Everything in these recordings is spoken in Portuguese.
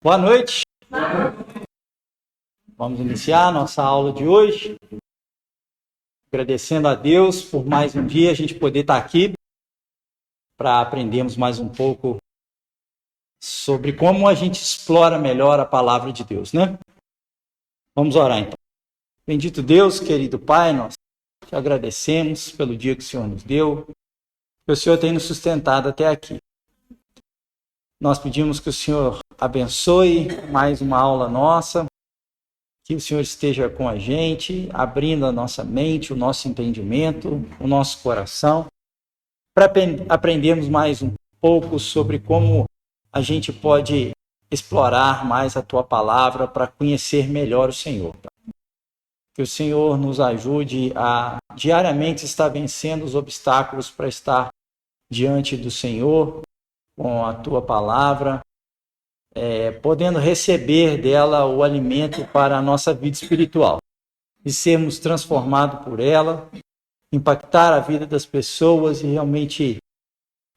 Boa noite. Vamos iniciar a nossa aula de hoje. Agradecendo a Deus por mais um dia a gente poder estar aqui para aprendermos mais um pouco sobre como a gente explora melhor a palavra de Deus, né? Vamos orar então. Bendito Deus, querido Pai, nós te agradecemos pelo dia que o Senhor nos deu, que o Senhor tem nos sustentado até aqui. Nós pedimos que o Senhor abençoe mais uma aula nossa, que o Senhor esteja com a gente, abrindo a nossa mente, o nosso entendimento, o nosso coração, para aprendermos mais um pouco sobre como a gente pode explorar mais a Tua palavra para conhecer melhor o Senhor. Que o Senhor nos ajude a diariamente estar vencendo os obstáculos para estar diante do Senhor, com a Tua palavra, podendo receber dela o alimento para a nossa vida espiritual e sermos transformados por ela, impactar a vida das pessoas e realmente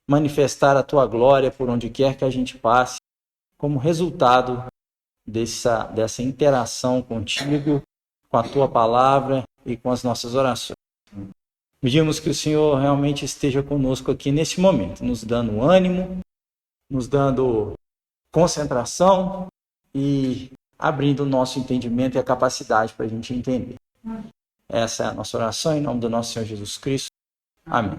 manifestar a Tua glória por onde quer que a gente passe, como resultado dessa interação contigo, com a Tua palavra e com as nossas orações. Pedimos que o Senhor realmente esteja conosco aqui nesse momento, nos dando ânimo, nos dando concentração e abrindo o nosso entendimento e a capacidade para a gente entender. Essa é a nossa oração em nome do nosso Senhor Jesus Cristo. Amém.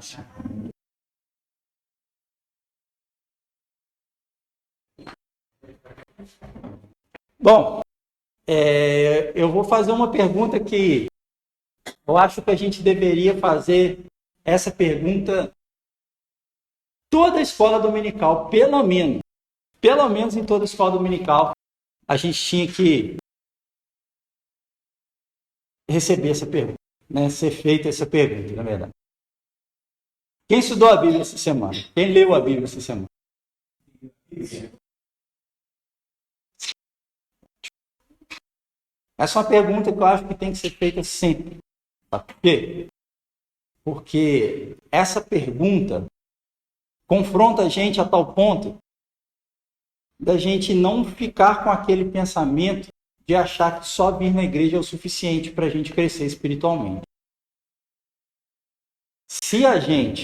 Bom, eu vou fazer uma pergunta que eu acho que a gente deveria fazer essa pergunta toda a escola dominical, pelo menos em toda a escola dominical, a gente tinha que receber essa pergunta, né? Ser feita essa pergunta, na verdade. Quem estudou a Bíblia essa semana? Quem leu a Bíblia essa semana? Essa é uma pergunta que eu acho que tem que ser feita sempre. Por quê? Porque essa pergunta confronta a gente a tal ponto da gente não ficar com aquele pensamento de achar que só vir na igreja é o suficiente para a gente crescer espiritualmente. Se a gente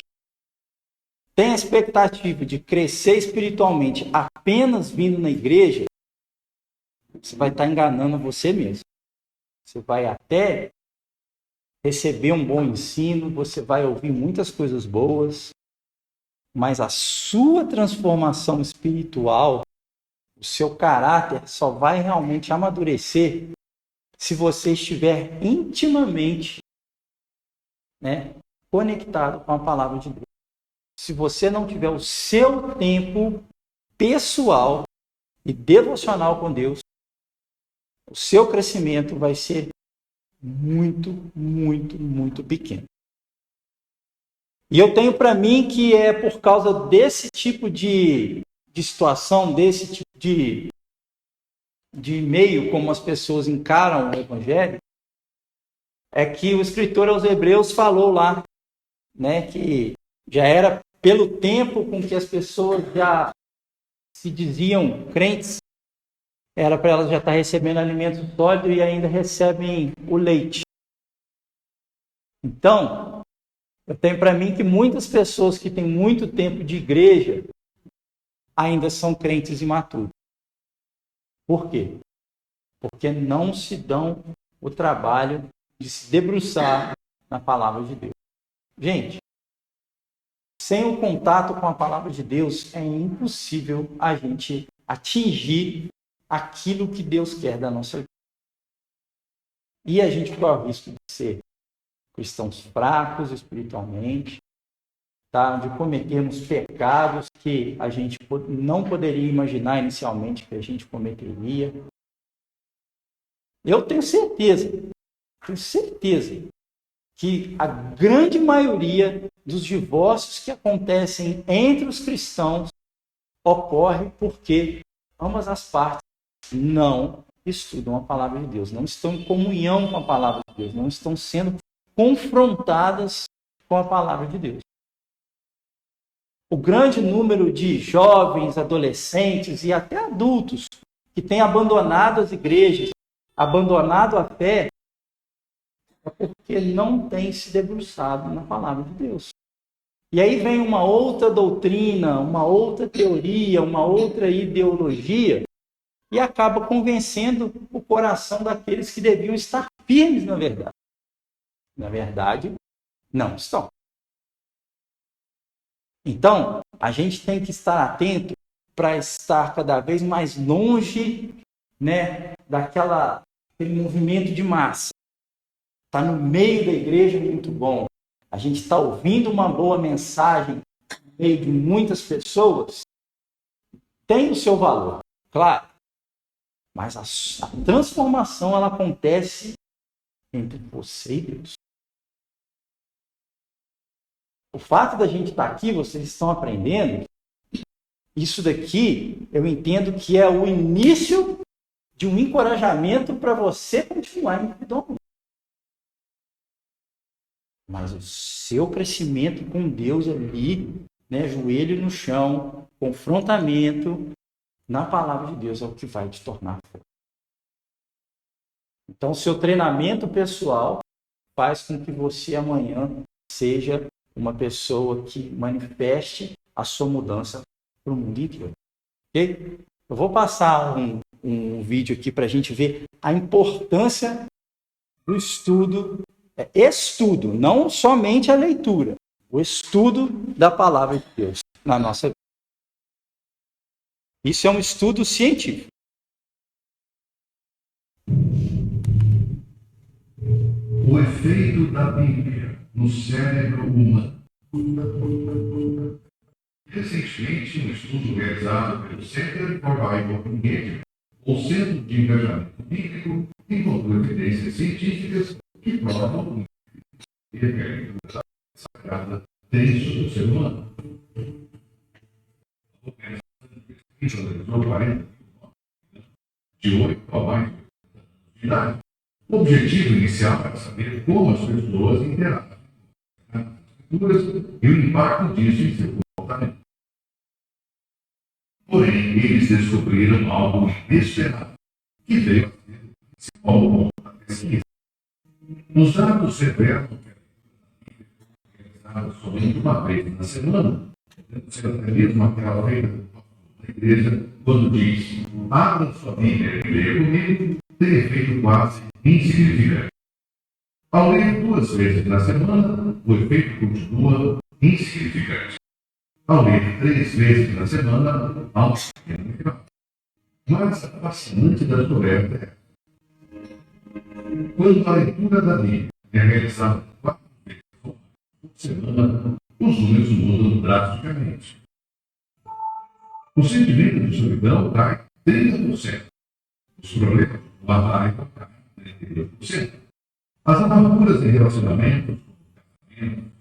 tem a expectativa de crescer espiritualmente apenas vindo na igreja, você vai estar enganando você mesmo. Você vai até receber um bom ensino, você vai ouvir muitas coisas boas, mas a sua transformação espiritual, o seu caráter só vai realmente amadurecer se você estiver intimamente, conectado com a palavra de Deus. Se você não tiver o seu tempo pessoal e devocional com Deus, o seu crescimento vai ser muito, muito, muito pequeno. E eu tenho para mim que é por causa desse tipo de situação, desse tipo de meio como as pessoas encaram o Evangelho, é que o escritor aos Hebreus falou lá, que já era pelo tempo com que as pessoas já se diziam crentes, era para elas já estar recebendo alimento sólido e ainda recebem o leite. Então, eu tenho para mim que muitas pessoas que têm muito tempo de igreja ainda são crentes imaturos. Por quê? Porque não se dão o trabalho de se debruçar na palavra de Deus. Gente, sem o contato com a palavra de Deus, é impossível a gente atingir aquilo que Deus quer da nossa vida. E a gente corre o risco de ser cristãos fracos espiritualmente, de cometermos pecados que a gente não poderia imaginar inicialmente que a gente cometeria. Eu tenho certeza que a grande maioria dos divórcios que acontecem entre os cristãos ocorre porque ambas as partes não estudam a palavra de Deus, não estão em comunhão com a palavra de Deus, não estão sendo confrontadas com a palavra de Deus. O grande número de jovens, adolescentes e até adultos que tem abandonado as igrejas, abandonado a fé, é porque não tem se debruçado na palavra de Deus. E aí vem uma outra doutrina, uma outra teoria, uma outra ideologia, e acaba convencendo o coração daqueles que deviam estar firmes na verdade. Na verdade, não estão. Então, a gente tem que estar atento para estar cada vez mais longe, né, daquele movimento de massa. Está no meio da igreja, muito bom. A gente está ouvindo uma boa mensagem no meio de muitas pessoas, tem o seu valor, claro. Mas a transformação ela acontece entre você e Deus. O fato da gente estar aqui, vocês estão aprendendo, isso daqui eu entendo que é o início de um encorajamento para você continuar individualmente. Mas o seu crescimento com Deus ali, né, joelho no chão, confrontamento na palavra de Deus é o que vai te tornar forte. Então, o seu treinamento pessoal faz com que você amanhã seja uma pessoa que manifeste a sua mudança para o mundo inteiro. Ok? Eu vou passar um vídeo aqui para a gente ver a importância do estudo, não somente a leitura, o estudo da palavra de Deus na nossa vida. Isso é um estudo científico. O efeito da Bíblia no cérebro humano. Recentemente, um estudo realizado pelo Center for Bible Engagement, ou Centro de Engajamento Bíblico, encontrou evidências científicas que provam que a leitura sagrada tem sobre o ser humano. A pesquisa realizou 40 de 8 a mais de idade. O objetivo inicial era saber como as pessoas interagem com as escrituras e o impacto disso em seu comportamento. Porém, eles descobriram algo inesperado, que veio a ser o principal ponto da pesquisa. Os dados revelam que a leitura é realizada somente uma vez na semana, podendo ser até mesmo aquela feita da igreja, quando diz: abra sua Bíblia e leia comigo, tem efeito quase insignificante. Ao ler 2 vezes na semana, o efeito continua insignificante. Ao ler 3 vezes na semana, há um pequeno efeito. Mas a fascinante da descoberta é: quando a leitura da Bíblia é realizada 4 vezes por semana, os números mudam drasticamente. O sentimento de solidão cai 30%. Os problemas do raiva caem 32%. As amarguras em relacionamentos,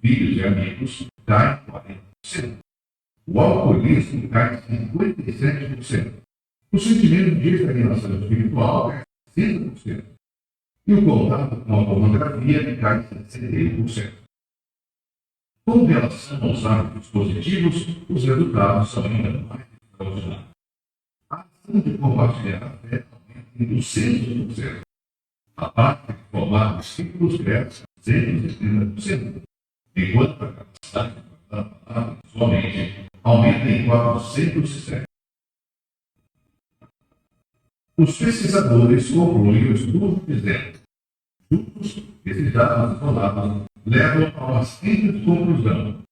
filhos e amigos, caem 40%. O alcoolismo cai 57%. O sentimento de estagnação espiritual cai 60%. E o contato com a pornografia cai 61%. Com relação aos hábitos positivos, os resultados são ainda mais extraordinários. A ação de compartilhar a fé aumenta em 200%. A parte de formar discípulos cresce 130%, enquanto a capacidade de guardar a palavra somente aumenta em 407%. Os pesquisadores concluem o estudo dizendo: juntos, esses dados isolados levam a uma simples conclusão: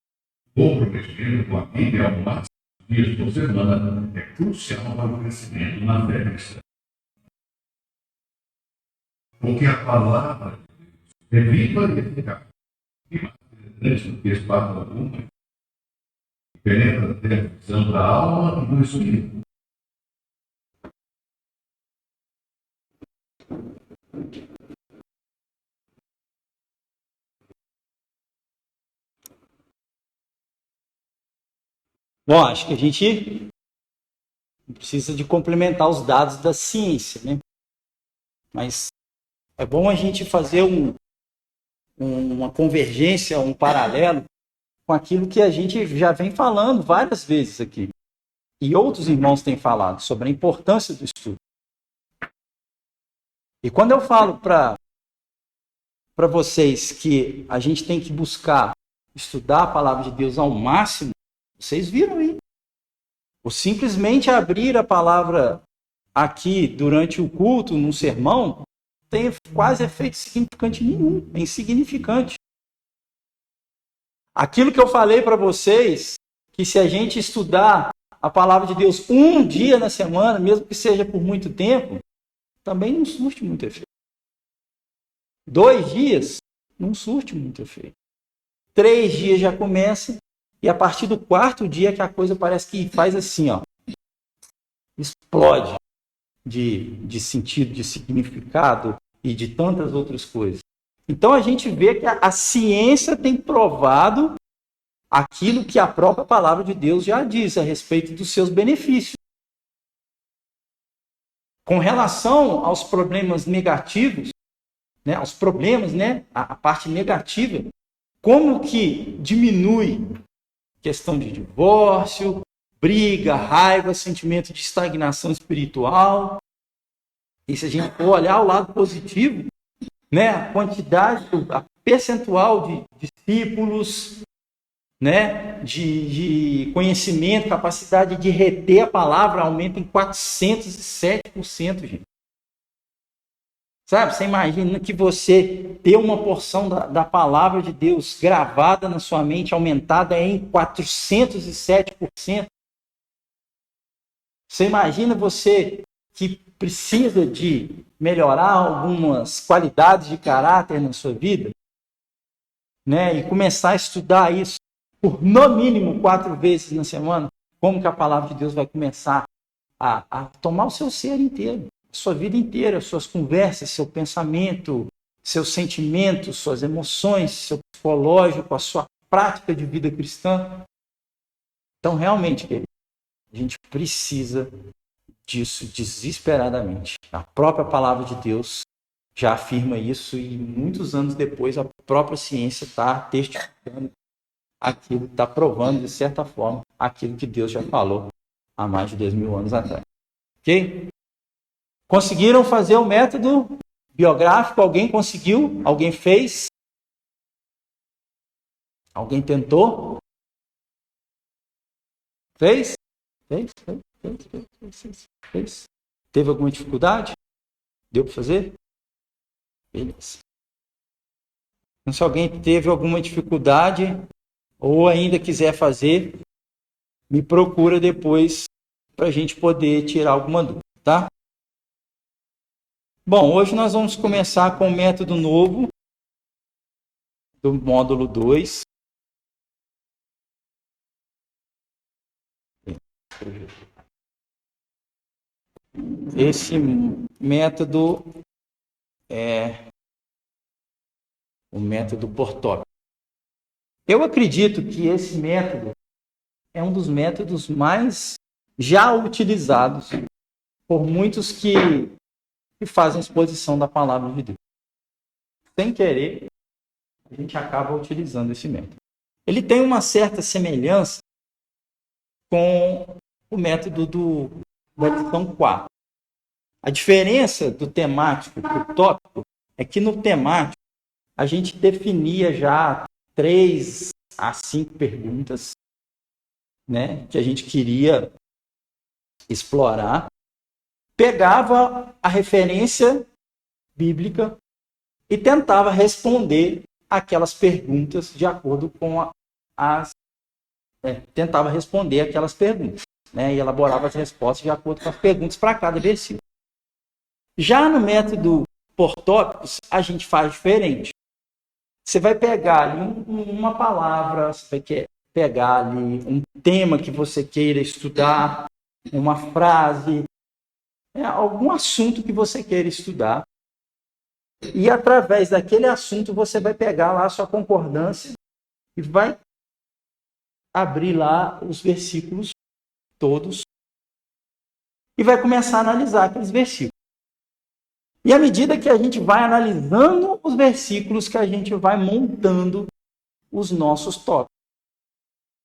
comprometimento com a Bíblia ao máximo de dias por semana é crucial para o crescimento na fé cristã. Porque a palavra de Deus é viva e eficaz, e mais penetrante do que espada alguma, que penetra até a visão da alma e do espírito. Bom, acho que a gente precisa de complementar os dados da ciência, né? Mas é bom a gente fazer uma convergência, um paralelo com aquilo que a gente já vem falando várias vezes aqui. E outros irmãos têm falado sobre a importância do estudo. E quando eu falo para vocês que a gente tem que buscar estudar a palavra de Deus ao máximo, vocês viram aí. Ou simplesmente abrir a palavra aqui durante o culto, num sermão, tem quase efeito significante nenhum, é insignificante. Aquilo que eu falei para vocês, que se a gente estudar a palavra de Deus um dia na semana, mesmo que seja por muito tempo, também não surte muito efeito. 2 dias, não surte muito efeito. 3 dias já começa, e a partir do 4º dia que a coisa parece que faz assim, ó, explode de sentido, de significado e de tantas outras coisas. Então a gente vê que a ciência tem provado aquilo que a própria palavra de Deus já diz a respeito dos seus benefícios. Com relação aos problemas negativos, né, aos problemas, né, a parte negativa, como que diminui questão de divórcio, briga, raiva, sentimento de estagnação espiritual. E se a gente for olhar o lado positivo, né, a quantidade, a percentual de discípulos, né, de conhecimento, capacidade de reter a palavra aumenta em 407%, gente. Sabe, você imagina que você ter uma porção da palavra de Deus gravada na sua mente, aumentada em 407%. Você imagina você que precisa de melhorar algumas qualidades de caráter na sua vida, né, e começar a estudar isso por no mínimo 4 vezes na semana, como que a palavra de Deus vai começar a tomar o seu ser inteiro, a sua vida inteira, suas conversas, seu pensamento, seus sentimentos, suas emoções, seu psicológico, a sua prática de vida cristã. Então, realmente, a gente precisa disso desesperadamente. A própria palavra de Deus já afirma isso e muitos anos depois a própria ciência está testificando aquilo, está provando de certa forma aquilo que Deus já falou há mais de 2000 anos atrás. Ok? Conseguiram fazer o método biográfico? Alguém conseguiu? Alguém fez? Alguém tentou? Fez? Fez? Teve alguma dificuldade? Deu para fazer? Beleza. Então, se alguém teve alguma dificuldade ou ainda quiser fazer, me procura depois para a gente poder tirar alguma dúvida, tá? Bom, hoje nós vamos começar com o método novo do módulo 2. Esse método é o método por tópico. Eu acredito que esse método é um dos métodos mais já utilizados por muitos que fazem exposição da palavra de Deus. Sem querer, a gente acaba utilizando esse método. Ele tem uma certa semelhança com o método da lição 4. A diferença do temático para o tópico é que no temático a gente definia já 3 a 5 perguntas, né, que a gente queria explorar, pegava a referência bíblica e tentava responder aquelas perguntas de acordo com tentava responder aquelas perguntas, né, e elaborava as respostas de acordo com as perguntas para cada versículo. Já no método por tópicos, a gente faz diferente. Você vai pegar ali uma palavra, você vai pegar ali um tema que você queira estudar, uma frase, algum assunto que você queira estudar. E através daquele assunto você vai pegar lá a sua concordância e vai abrir lá os versículos todos e vai começar a analisar aqueles versículos. E à medida que a gente vai analisando os versículos, que a gente vai montando os nossos tópicos.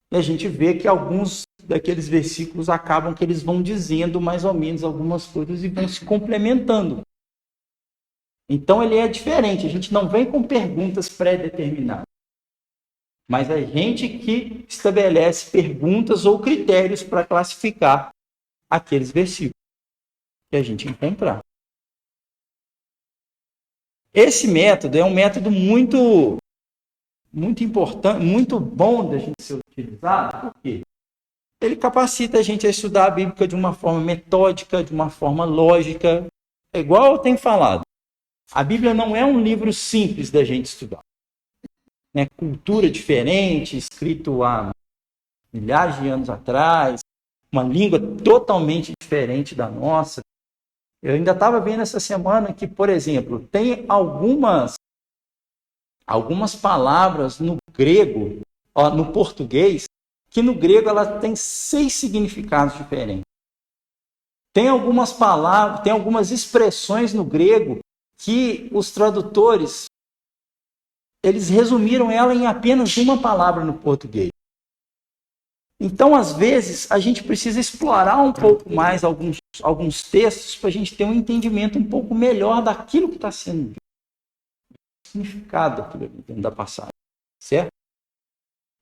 E a gente vê que alguns daqueles versículos acabam que eles vão dizendo mais ou menos algumas coisas e vão se complementando. Então ele é diferente, a gente não vem com perguntas pré-determinadas, mas a gente que estabelece perguntas ou critérios para classificar aqueles versículos que a gente encontrar. Esse método é um método muito importante, muito bom da gente ser utilizado, porque ele capacita a gente a estudar a Bíblia de uma forma metódica, de uma forma lógica. É igual eu tenho falado, a Bíblia não é um livro simples da gente estudar. Né? Cultura diferente, escrito há milhares de anos atrás, uma língua totalmente diferente da nossa. Eu ainda estava vendo essa semana que, por exemplo, tem algumas palavras no grego, no português, que no grego ela tem 6 significados diferentes. Tem algumas palavras, tem algumas expressões no grego que os tradutores eles resumiram ela em apenas uma palavra no português. Então, às vezes, a gente precisa explorar um pouco mais alguns textos para a gente ter um entendimento um pouco melhor daquilo que está sendo dito. O significado daquilo dentro da passagem. Certo?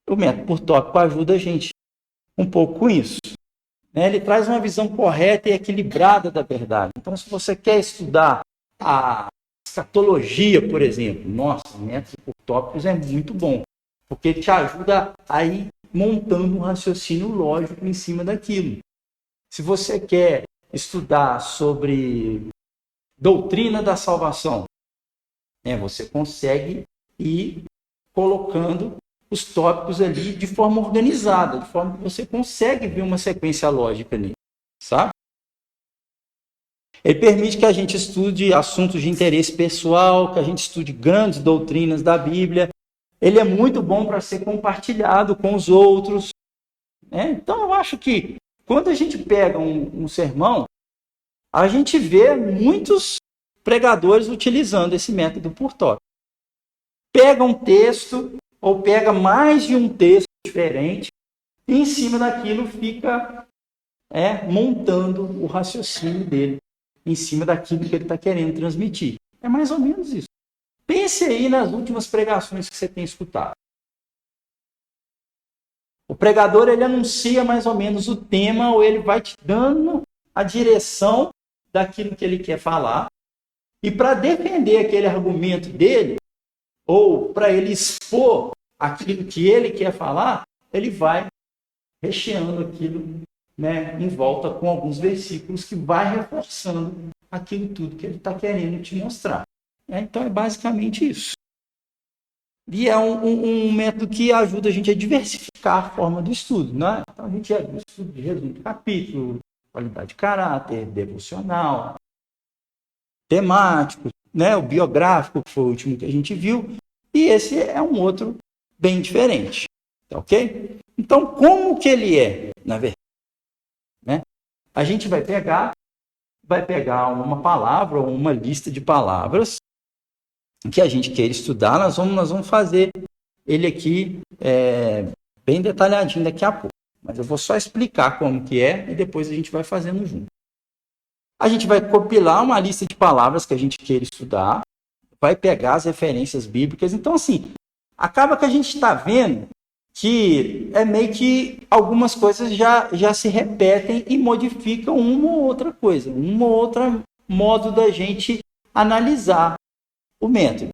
O método por tópico ajuda a gente um pouco com isso. Ele traz uma visão correta e equilibrada da verdade. Então, se você quer estudar a escatologia, por exemplo, nossa, o método por tópicos é muito bom, porque ele te ajuda a ir montando um raciocínio lógico em cima daquilo. Se você quer estudar sobre doutrina da salvação, você consegue ir colocando os tópicos ali de forma organizada, de forma que você consegue ver uma sequência lógica ali, sabe? Ele permite que a gente estude assuntos de interesse pessoal, que a gente estude grandes doutrinas da Bíblia. Ele é muito bom para ser compartilhado com os outros. Então, eu acho que quando a gente pega um sermão, a gente vê muitos pregadores utilizando esse método por tópico. Pega um texto ou pega mais de um texto diferente e em cima daquilo fica montando o raciocínio dele em cima daquilo que ele está querendo transmitir. É mais ou menos isso. Pense aí nas últimas pregações que você tem escutado. O pregador ele anuncia mais ou menos o tema ou ele vai te dando a direção daquilo que ele quer falar. E para defender aquele argumento dele, ou para ele expor aquilo que ele quer falar, ele vai recheando aquilo em volta com alguns versículos que vai reforçando aquilo tudo que ele está querendo te mostrar. Então é basicamente isso. E é um método que ajuda a gente a diversificar a forma do estudo. Né? Então a gente já viu estudo de resumo de capítulo, qualidade de caráter, devocional, temático, o biográfico, que foi o último que a gente viu, e esse é um outro bem diferente. Tá ok? Então, como que ele é, na verdade? A gente vai pegar uma palavra ou uma lista de palavras que a gente quer estudar, nós vamos fazer ele aqui bem detalhadinho daqui a pouco. Mas eu vou só explicar como que é e depois a gente vai fazendo junto. A gente vai compilar uma lista de palavras que a gente quer estudar, vai pegar as referências bíblicas. Então, assim, acaba que a gente está vendo que é meio que algumas coisas já se repetem e modificam uma ou outra coisa, uma ou outra modo da gente analisar o método.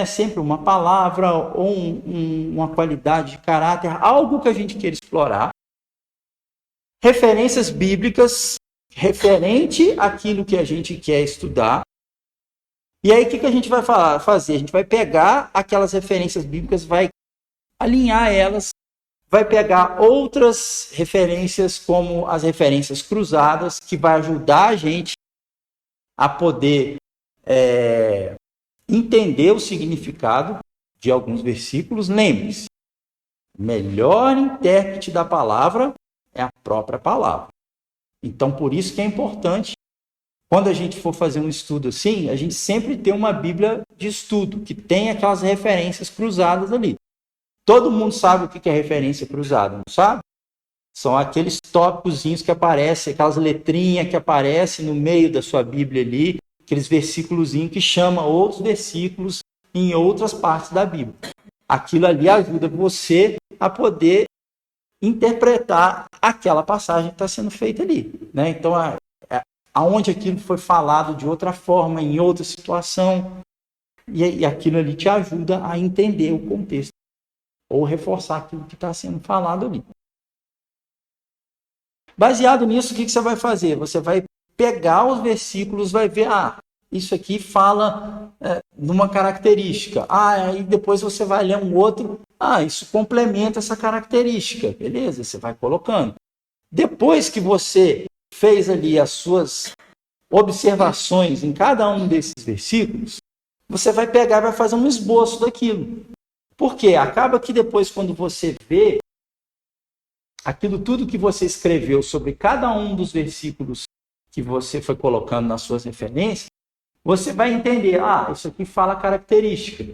Sempre uma palavra ou uma qualidade de caráter, algo que a gente queira explorar. Referências bíblicas referente àquilo que a gente quer estudar. E aí, o que a gente vai fazer? A gente vai pegar aquelas referências bíblicas, vai alinhar elas, vai pegar outras referências, como as referências cruzadas, que vai ajudar a gente a poder entender o significado de alguns versículos. Lembre-se, o melhor intérprete da palavra é a própria palavra. Então, por isso que é importante, quando a gente for fazer um estudo assim, a gente sempre ter uma Bíblia de estudo, que tem aquelas referências cruzadas ali. Todo mundo sabe o que é referência cruzada, não sabe? São aqueles tópicozinhos que aparecem, aquelas letrinhas que aparecem no meio da sua Bíblia ali, aqueles versículos que chama outros versículos em outras partes da Bíblia. Aquilo ali ajuda você a poder interpretar aquela passagem que está sendo feita ali, né? Então, aonde aquilo foi falado de outra forma, em outra situação, e aquilo ali te ajuda a entender o contexto, ou reforçar aquilo que está sendo falado ali. Baseado nisso, o que você vai fazer? Você vai pegar os versículos, vai ver, isso aqui fala de uma característica. Aí depois você vai ler um outro, isso complementa essa característica. Beleza, você vai colocando. Depois que você fez ali as suas observações em cada um desses versículos, você vai pegar e vai fazer um esboço daquilo. Por quê? Acaba que depois, quando você vê aquilo tudo que você escreveu sobre cada um dos versículos que você foi colocando nas suas referências, você vai entender, isso aqui fala característica,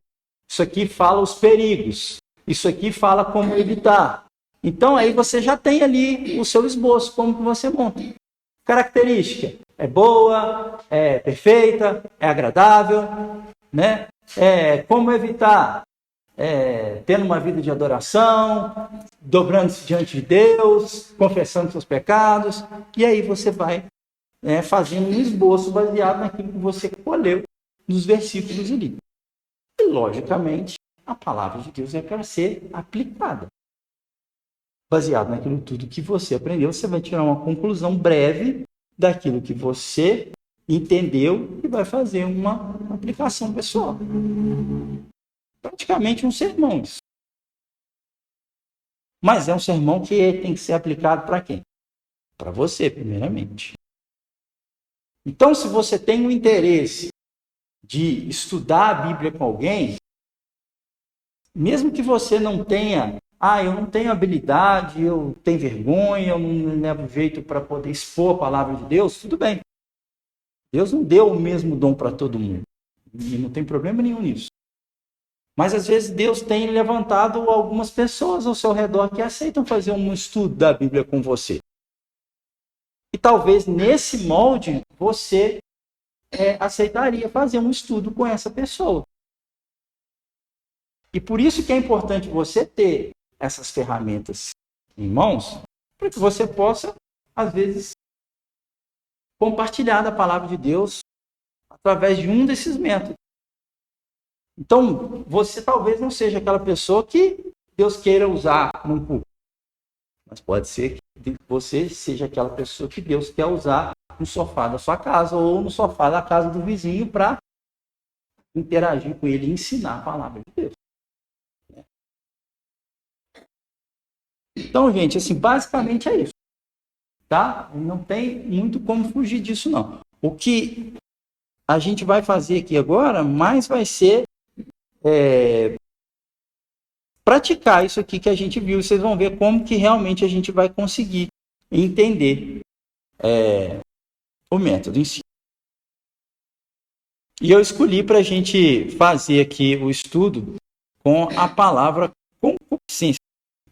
isso aqui fala os perigos, isso aqui fala como evitar. Então aí você já tem ali o seu esboço, como que você monta. Característica, é boa, é perfeita, é agradável, né? Como evitar? Tendo uma vida de adoração, dobrando-se diante de Deus, confessando seus pecados, e aí você vai fazendo um esboço baseado naquilo que você colheu nos versículos ali. E, logicamente, a palavra de Deus é para ser aplicada. Baseado naquilo tudo que você aprendeu, você vai tirar uma conclusão breve daquilo que você entendeu e vai fazer uma aplicação pessoal. Praticamente um sermão isso. Mas é um sermão que tem que ser aplicado para quem? Para você, primeiramente. Então, se você tem um interesse de estudar a Bíblia com alguém, mesmo que você não tenha, eu não tenho habilidade, eu tenho vergonha, eu não levo jeito para poder expor a palavra de Deus, tudo bem. Deus não deu o mesmo dom para todo mundo. E não tem problema nenhum nisso. Mas às vezes Deus tem levantado algumas pessoas ao seu redor que aceitam fazer um estudo da Bíblia com você. E talvez nesse molde você aceitaria fazer um estudo com essa pessoa. E por isso que é importante você ter essas ferramentas em mãos, para que você possa, às vezes, compartilhar da palavra de Deus através de um desses métodos. Então, você talvez não seja aquela pessoa que Deus queira usar num culto. Mas pode ser que você seja aquela pessoa que Deus quer usar no sofá da sua casa ou no sofá da casa do vizinho para interagir com ele e ensinar a palavra de Deus. Então, gente, assim, basicamente é isso. Tá? Não tem muito como fugir disso, não. O que a gente vai fazer aqui agora, mais vai ser praticar isso aqui que a gente viu. Vocês vão ver como que realmente a gente vai conseguir entender o método em si. E eu escolhi para a gente fazer aqui o estudo com a palavra concupiscência,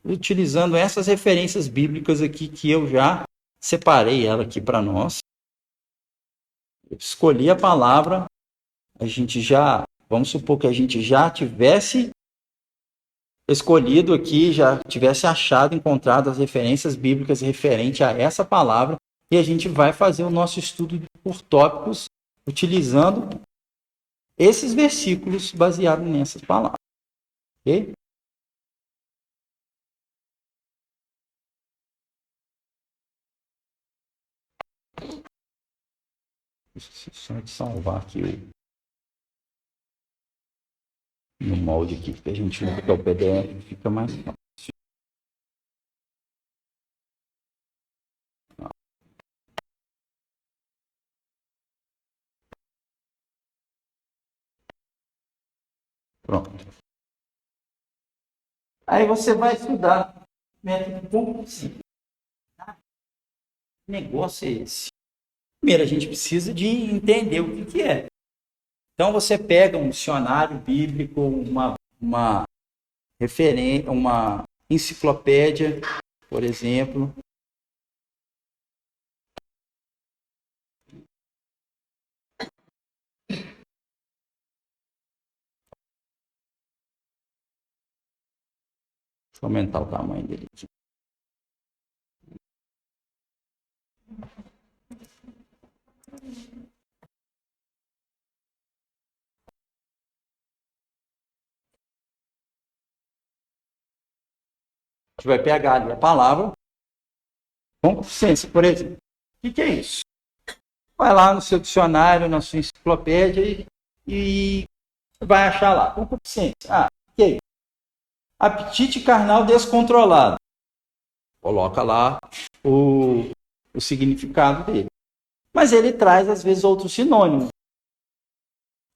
utilizando essas referências bíblicas aqui que eu já separei ela aqui para nós. Eu escolhi a palavra, vamos supor que a gente já tivesse escolhido aqui, já tivesse encontrado as referências bíblicas referente a essa palavra, e a gente vai fazer o nosso estudo por tópicos, utilizando esses versículos baseados nessas palavras. Ok? Só de salvar aqui no molde aqui, que a gente usa, que é o PDF, fica mais fácil. Pronto. Aí você vai estudar método compulsivo. Que negócio é esse? Primeiro, a gente precisa de entender o que é. Então, você pega um dicionário bíblico, uma referência, uma enciclopédia, por exemplo. Deixa eu aumentar o tamanho dele aqui. A gente vai pegar ali a palavra concupiscência, por exemplo. O que é isso? Vai lá no seu dicionário, na sua enciclopédia e vai achar lá. Concupiscência. O que é isso? Apetite carnal descontrolado. Coloca lá o significado dele. Mas ele traz, às vezes, outros sinônimos.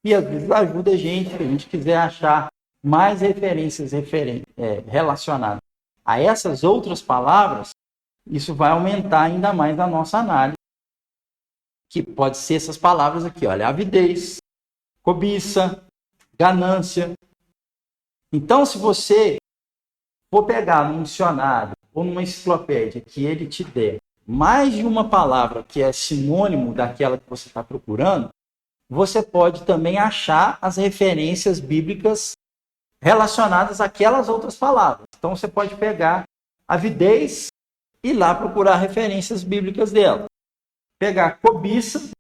E, às vezes, ajuda a gente, se a gente quiser achar mais referências relacionadas a essas outras palavras, isso vai aumentar ainda mais a nossa análise. Que pode ser essas palavras aqui, olha, avidez, cobiça, ganância. Então, se você for pegar num dicionário ou numa enciclopédia que ele te der mais de uma palavra que é sinônimo daquela que você está procurando, você pode também achar as referências bíblicas relacionadas àquelas outras palavras. Então, você pode pegar avidez e ir lá procurar referências bíblicas dela. Pegar cobiça,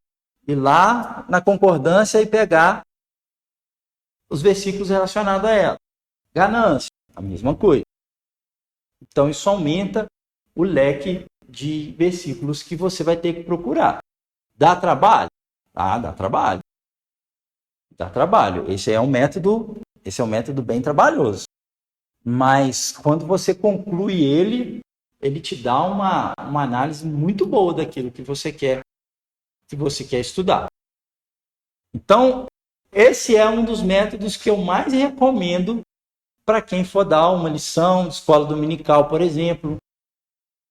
ir lá na concordância e pegar os versículos relacionados a ela. Ganância, a mesma coisa. Então, isso aumenta o leque de versículos que você vai ter que procurar. Dá trabalho? Dá trabalho. Dá trabalho. Esse é um método bem trabalhoso. Mas quando você conclui ele te dá uma análise muito boa daquilo que você quer estudar. Então, esse é um dos métodos que eu mais recomendo para quem for dar uma lição de escola dominical, por exemplo,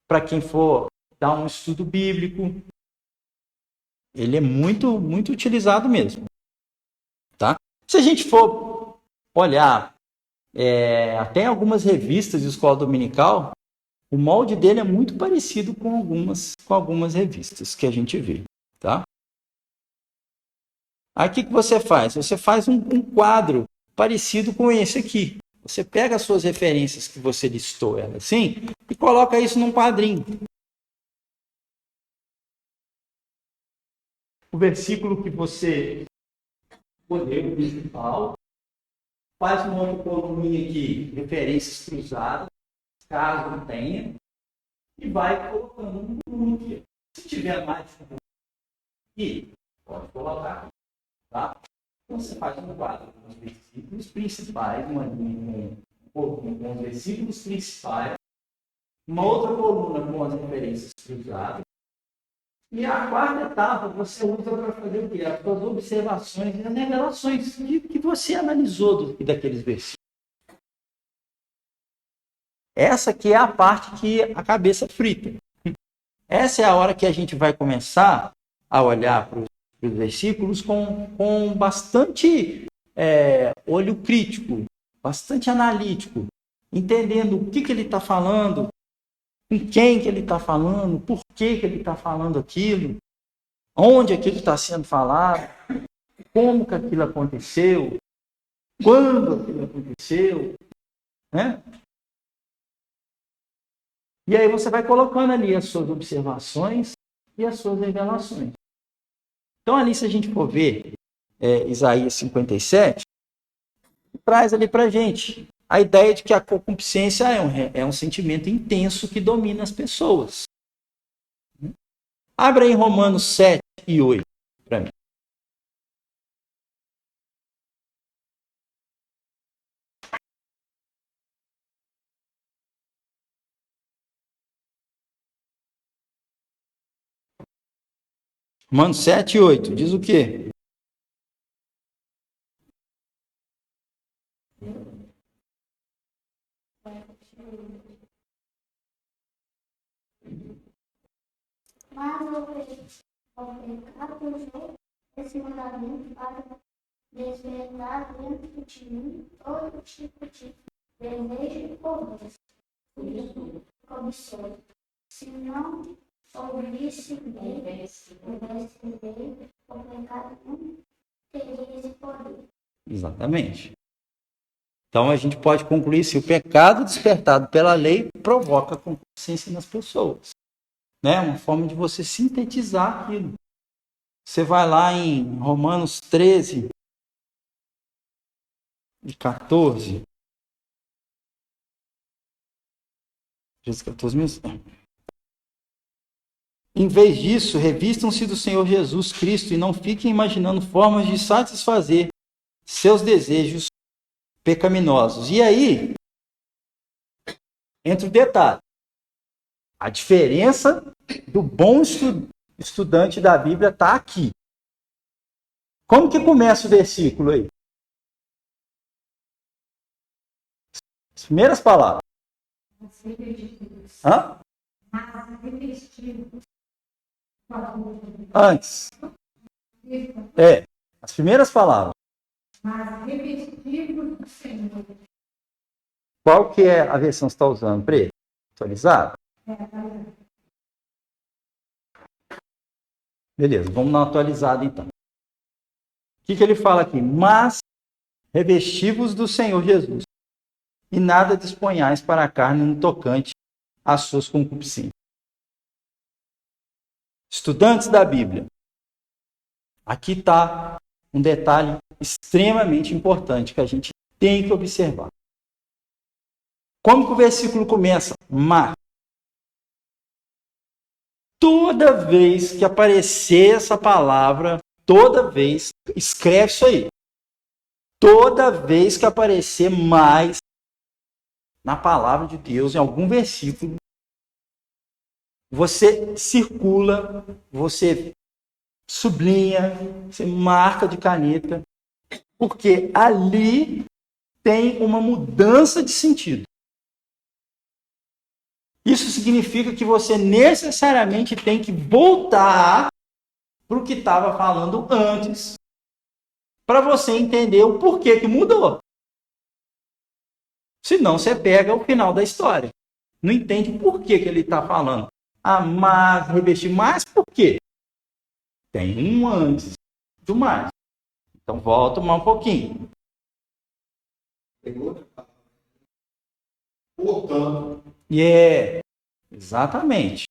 para quem for dar um estudo bíblico. Ele é muito, muito utilizado mesmo. Tá? Se a gente for olhar até algumas revistas de escola dominical, o molde dele é muito parecido com algumas revistas que a gente vê. Tá? Aí o que você faz? Você faz um quadro parecido com esse aqui. Você pega as suas referências que você listou, assim, e coloca isso num quadrinho. O versículo que você escolheu, o principal, faz uma outra coluninha aqui, referências cruzadas, caso não tenha, e vai colocando um aqui. Se tiver mais aqui, pode colocar. Tá? Então você faz um quadro com os versículos principais, uma linha com os versículos principais, uma outra coluna com as referências cruzadas, e a quarta etapa você usa para fazer o quê? As suas observações e as revelações que você analisou daqueles versículos. Essa aqui é a parte que a cabeça frita. Essa é a hora que a gente vai começar a olhar para os versículos com bastante olho crítico, bastante analítico, entendendo o que ele está falando, com quem que ele está falando, por que ele está falando aquilo, onde aquilo está sendo falado, como que aquilo aconteceu, quando aquilo aconteceu, né? E aí você vai colocando ali as suas observações e as suas revelações. Então ali, se a gente for ver Isaías 57, traz ali para a gente a ideia de que a concupiscência é um sentimento intenso que domina as pessoas. Abra aí Romanos 7 e 8 para mim. Romanos 7 e 8, diz o quê? Mas ao pecar usou esse mandamento para desvendar dentro de mim todo tipo de desejo e cobiçou. Se não ouvisse bem, pudesse ver, o pecado não teria esse poder. Exatamente. Então a gente pode concluir se o pecado despertado pela lei provoca concupiscência nas pessoas. Né? Uma forma de você sintetizar aquilo. Você vai lá em Romanos 13 e 14. 14 mesmo. Em vez disso, revistam-se do Senhor Jesus Cristo e não fiquem imaginando formas de satisfazer seus desejos pecaminosos. E aí, entra o detalhe. A diferença do bom estudante da Bíblia está aqui. Como que começa o versículo aí? As primeiras palavras. Hã? Antes. As primeiras palavras. Qual que é a versão que você está usando, Preto? Atualizado? Beleza, vamos na atualizada então. O que ele fala aqui? Mas revesti-vos do Senhor Jesus, e nada disponhais para a carne no tocante às suas concupiscências. Estudantes da Bíblia, aqui está um detalhe extremamente importante que a gente tem que observar. Como que o versículo começa? Mas. Toda vez que aparecer essa palavra, toda vez, escreve isso aí. Toda vez que aparecer mais na palavra de Deus, em algum versículo, você circula, você sublinha, você marca de caneta, porque ali tem uma mudança de sentido. Isso significa que você necessariamente tem que voltar para o que estava falando antes, para você entender o porquê que mudou. Senão você pega o final da história. Não entende por que ele está falando. Ah, mas revestir mais por quê? Tem um antes do mais. Então volta um pouquinho. Portanto. Exatamente.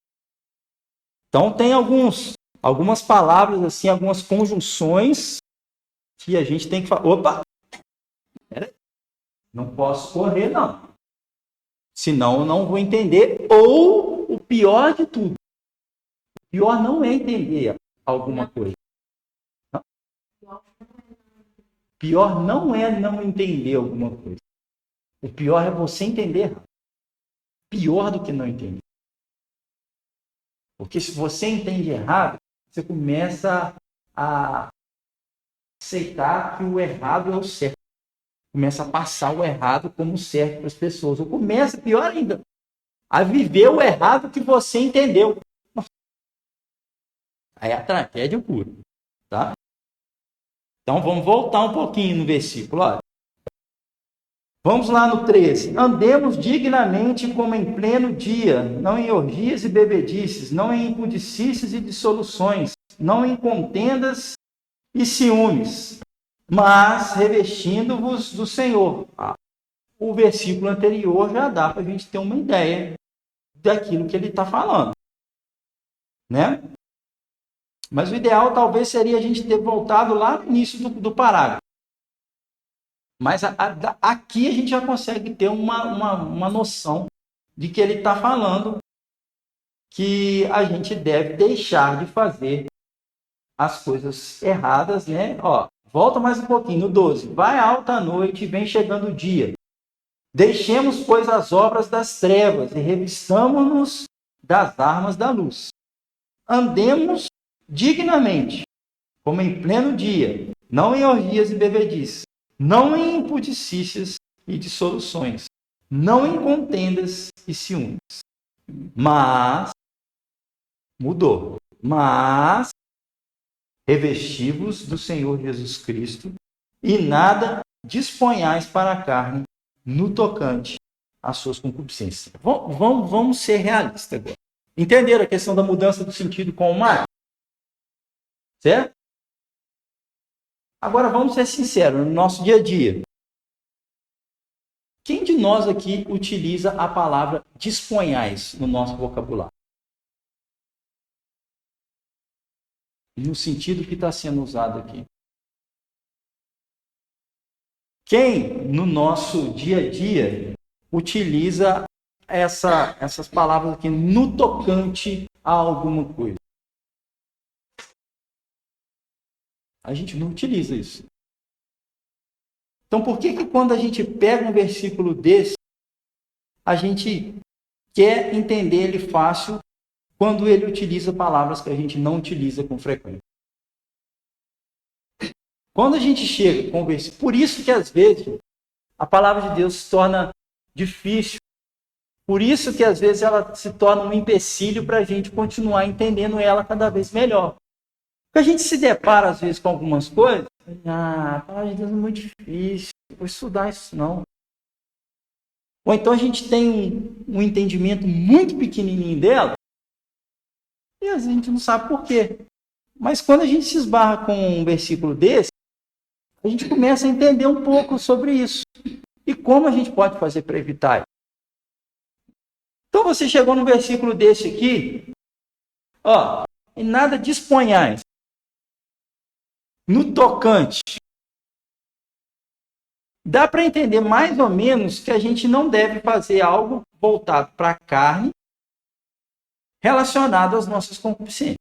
Então tem algumas palavras, assim, algumas conjunções que a gente tem que falar. Opa! Peraí. Não posso correr, não. Senão eu não vou entender. Ou o pior de tudo. O pior não é entender alguma coisa. Não. O pior não é não entender alguma coisa. O pior é você entender. Pior do que não entender. Porque se você entende errado, você começa a aceitar que o errado é o certo. Começa a passar o errado como certo para as pessoas. Ou começa, pior ainda, a viver o errado que você entendeu. Aí é a tragédia pura. Tá? Então vamos voltar um pouquinho no versículo. Olha. Vamos lá no 13. Andemos dignamente como em pleno dia, não em orgias e bebedices, não em impudicícias e dissoluções, não em contendas e ciúmes, mas revestindo-vos do Senhor. O versículo anterior já dá para a gente ter uma ideia daquilo que ele está falando. Né? Mas o ideal talvez seria a gente ter voltado lá no início do parágrafo. Mas aqui a gente já consegue ter uma noção de que ele está falando que a gente deve deixar de fazer as coisas erradas, né? Ó, volta mais um pouquinho, no 12. Vai alta a noite e vem chegando o dia. Deixemos, pois, as obras das trevas e revistamo-nos das armas da luz. Andemos dignamente, como em pleno dia, não em orgias e bebedices, não em impudicícias e dissoluções, não em contendas e ciúmes. Mas, mudou, mas revesti-vos do Senhor Jesus Cristo e nada disponhais para a carne no tocante às suas concupiscências. Vamos ser realistas agora. Entenderam a questão da mudança do sentido com o mar? Certo? Agora vamos ser sinceros, no nosso dia a dia. de nós aqui utiliza a palavra disponhais no nosso vocabulário? No sentido que está sendo usado aqui. Quem no nosso dia a dia utiliza essas palavras aqui no tocante a alguma coisa? A gente não utiliza isso. Então, por que quando a gente pega um versículo desse, a gente quer entender ele fácil quando ele utiliza palavras que a gente não utiliza com frequência? Quando a gente chega com o versículo, por isso que às vezes a palavra de Deus se torna difícil, por isso que às vezes ela se torna um empecilho para a gente continuar entendendo ela cada vez melhor. Porque a gente se depara às vezes com algumas coisas, a palavra de Deus é muito difícil, vou estudar isso não. Ou então a gente tem um entendimento muito pequenininho dela, e às vezes a gente não sabe por quê. Mas quando a gente se esbarra com um versículo desse, a gente começa a entender um pouco sobre isso. E como a gente pode fazer para evitar isso. Então você chegou num versículo desse aqui, ó, e nada disponhais. No tocante. Dá para entender mais ou menos que a gente não deve fazer algo voltado para a carne, relacionado às nossas concupiscências.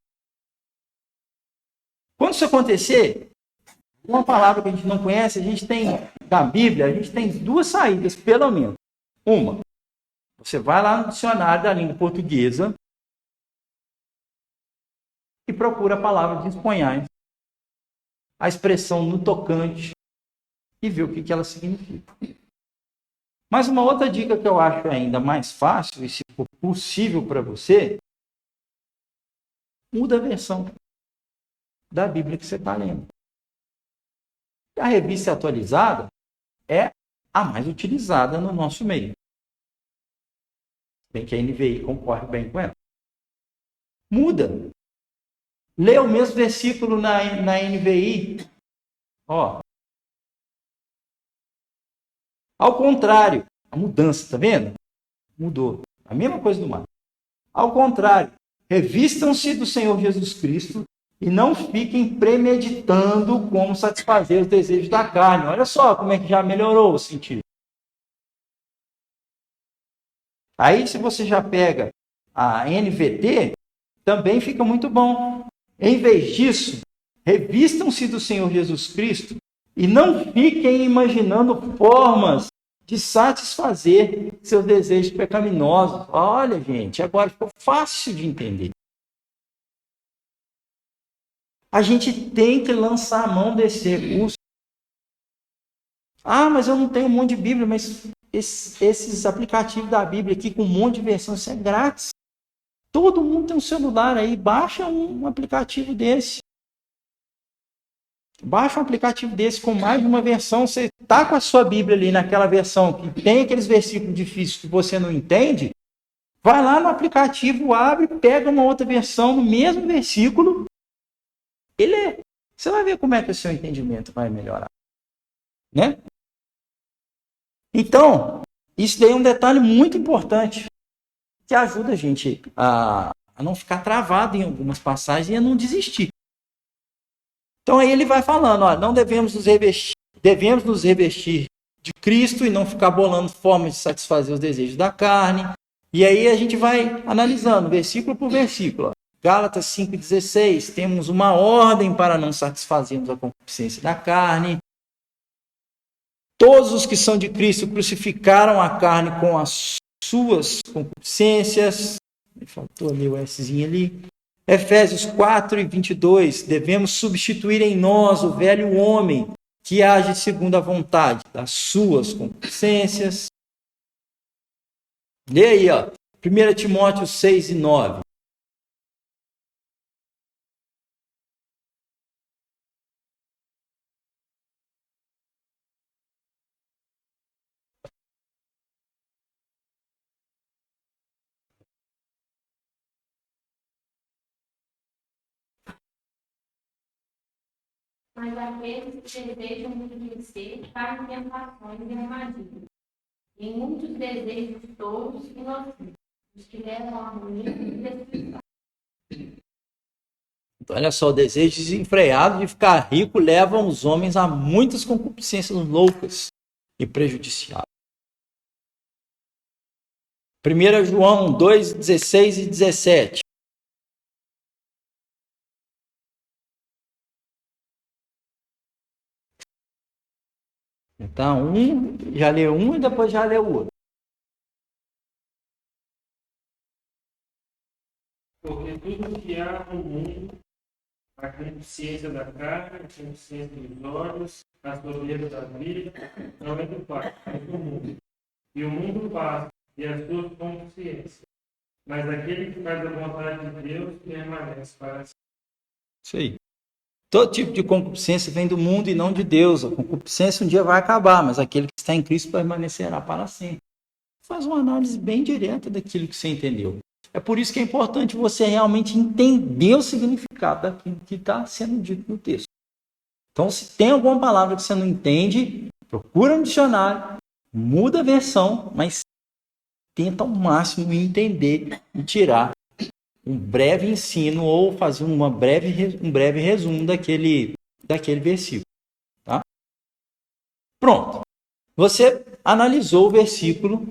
Quando isso acontecer, uma palavra que a gente não conhece, a gente tem, na Bíblia, a gente tem duas saídas, pelo menos. Uma, você vai lá no dicionário da língua portuguesa e procura a palavra disponhais, a expressão no tocante, e vê o que ela significa. Mas uma outra dica que eu acho ainda mais fácil, e se for possível para você, muda a versão da Bíblia que você está lendo. A revista atualizada é a mais utilizada no nosso meio. Bem que a NVI concorre bem com ela. Muda. Lê o mesmo versículo na NVI. Ó. Ao contrário, a mudança, tá vendo? Mudou. A mesma coisa do mar. Ao contrário, revistam-se do Senhor Jesus Cristo e não fiquem premeditando como satisfazer os desejos da carne. Olha só como é que já melhorou o sentido. Aí, se você já pega a NVT, também fica muito bom. Em vez disso, revistam-se do Senhor Jesus Cristo e não fiquem imaginando formas de satisfazer seus desejos pecaminosos. Olha, gente, agora ficou fácil de entender. A gente tem que lançar a mão desse recurso. Ah, mas eu não tenho um monte de Bíblia, mas esses aplicativos da Bíblia aqui com um monte de versão, isso é grátis. Todo mundo tem um celular aí, baixa um aplicativo desse. Baixa um aplicativo desse com mais de uma versão. Você está com a sua Bíblia ali naquela versão que tem aqueles versículos difíceis que você não entende. Vai lá no aplicativo, abre, pega uma outra versão no mesmo versículo e lê. Você vai ver como é que o seu entendimento vai melhorar. Né? Então, isso daí é um detalhe muito importante que ajuda a gente a não ficar travado em algumas passagens e a não desistir. Então aí ele vai falando, ó, não devemos nos revestir de Cristo e não ficar bolando formas de satisfazer os desejos da carne. E aí a gente vai analisando versículo por versículo. Ó. Gálatas 5,16, temos uma ordem para não satisfazermos a concupiscência da carne. Todos os que são de Cristo crucificaram a carne com as suas concupiscências. Faltou ali o Szinho ali. Efésios 4:22, devemos substituir em nós o velho homem que age segundo a vontade das suas concupiscências. Lê aí, ó, 1 Timóteo 6:9. Mas aqueles que desejam enriquecer caem em tentações e armadilhas, e muitos desejos tolos e nocivos, os que levam à ruína e destruição. Então, olha só, o desejo desenfreado de ficar rico leva os homens a muitas concupiscências loucas e prejudiciais. 1 João 2, 16 e 17. Então, já leu um e depois já leu o outro. Porque tudo que há no mundo, a concupiscência da carne, a concupiscência dos olhos, a soberba da vida, não é do Pai, é do mundo. E o mundo passa, e as suas concupiscências. Mas aquele que faz a vontade de Deus permanece para sempre. Isso aí. Todo tipo de concupiscência vem do mundo e não de Deus. A concupiscência um dia vai acabar, mas aquele que está em Cristo permanecerá para sempre. Faz uma análise bem direta daquilo que você entendeu. É por isso que é importante você realmente entender o significado daquilo que está sendo dito no texto. Então, se tem alguma palavra que você não entende, procura um dicionário, muda a versão, mas tenta ao máximo entender e tirar um breve ensino ou fazer um breve resumo daquele versículo. Tá? Pronto. Você analisou o versículo,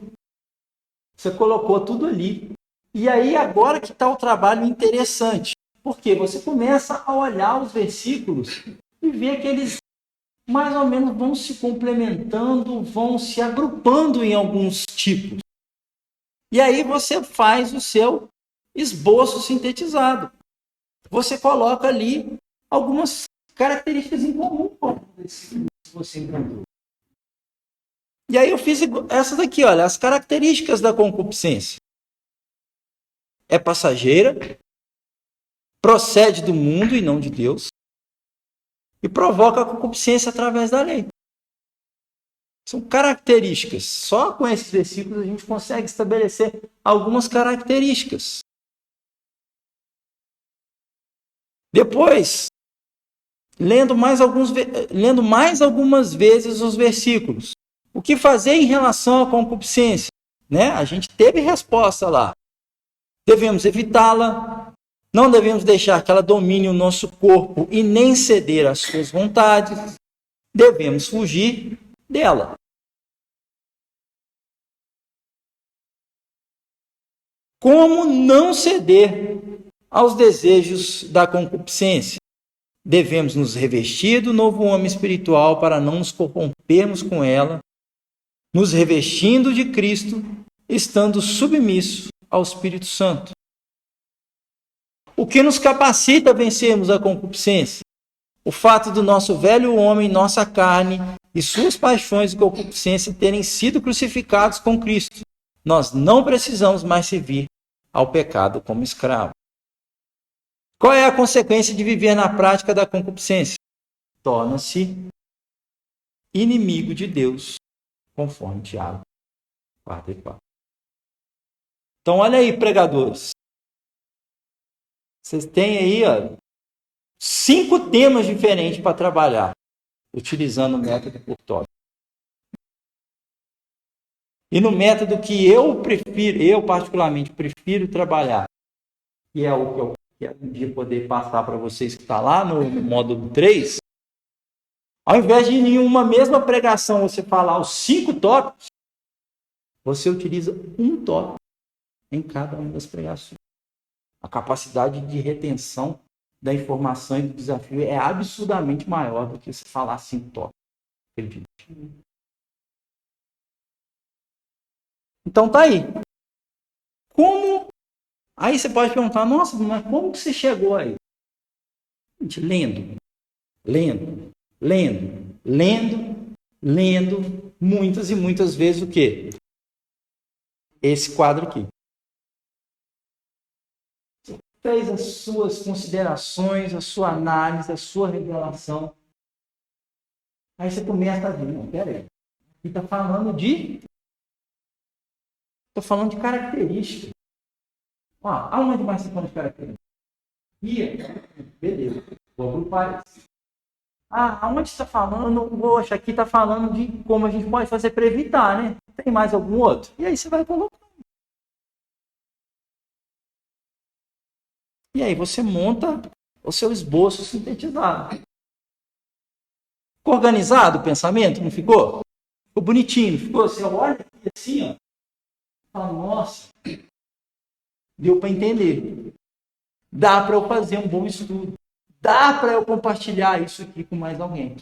você colocou tudo ali. E aí agora que está o trabalho interessante. Porque você começa a olhar os versículos e ver que eles mais ou menos vão se complementando, vão se agrupando em alguns tipos. E aí você faz o seu esboço sintetizado. Você coloca ali algumas características em comum com os versículos que você encontrou. E aí eu fiz essas daqui, olha, as características da concupiscência. É passageira, procede do mundo e não de Deus, e provoca a concupiscência através da lei. São características. Só com esses versículos a gente consegue estabelecer algumas características. Depois, lendo mais algumas vezes os versículos. O que fazer em relação à concupiscência? Né? A gente teve resposta lá. Devemos evitá-la, não devemos deixar que ela domine o nosso corpo e nem ceder às suas vontades. Devemos fugir dela. Como não ceder aos desejos da concupiscência? Devemos nos revestir do novo homem espiritual para não nos corrompermos com ela, nos revestindo de Cristo, estando submissos ao Espírito Santo. O que nos capacita a vencermos a concupiscência? O fato do nosso velho homem, nossa carne e suas paixões e concupiscência terem sido crucificados com Cristo. Nós não precisamos mais servir ao pecado como escravo. Qual é a consequência de viver na prática da concupiscência? Torna-se inimigo de Deus, conforme Tiago 4:4. Então, olha aí, pregadores. Vocês têm aí 5 temas diferentes para trabalhar, utilizando o método por tópico. E no método que eu particularmente prefiro trabalhar, que é o que eu quero um dia poder passar para vocês que está lá no módulo 3, ao invés de em uma mesma pregação você falar os 5 tópicos, você utiliza um tópico em cada uma das pregações. A capacidade de retenção da informação e do desafio é absurdamente maior do que se falar 5 tópicos. Acredite. Então tá aí. Como? Aí você pode perguntar, nossa, mas como que você chegou aí? Gente, lendo, muitas e muitas vezes o quê? Esse quadro aqui. Você fez as suas considerações, a sua análise, a sua revelação. Aí você começa a ver, não, peraí. Aqui está falando de características. Aonde mais se fala de características? Beleza, vou agrupar isso. Aonde está falando? Poxa, aqui está falando de como a gente pode fazer para evitar, né? Tem mais algum outro? E aí você vai colocando. E aí você monta o seu esboço sintetizado. Ficou organizado o pensamento? Não ficou? Ficou bonitinho? Ficou? Você olha aqui assim, ó. Fala, nossa, deu para entender. Dá para eu fazer um bom estudo. Dá para eu compartilhar isso aqui com mais alguém.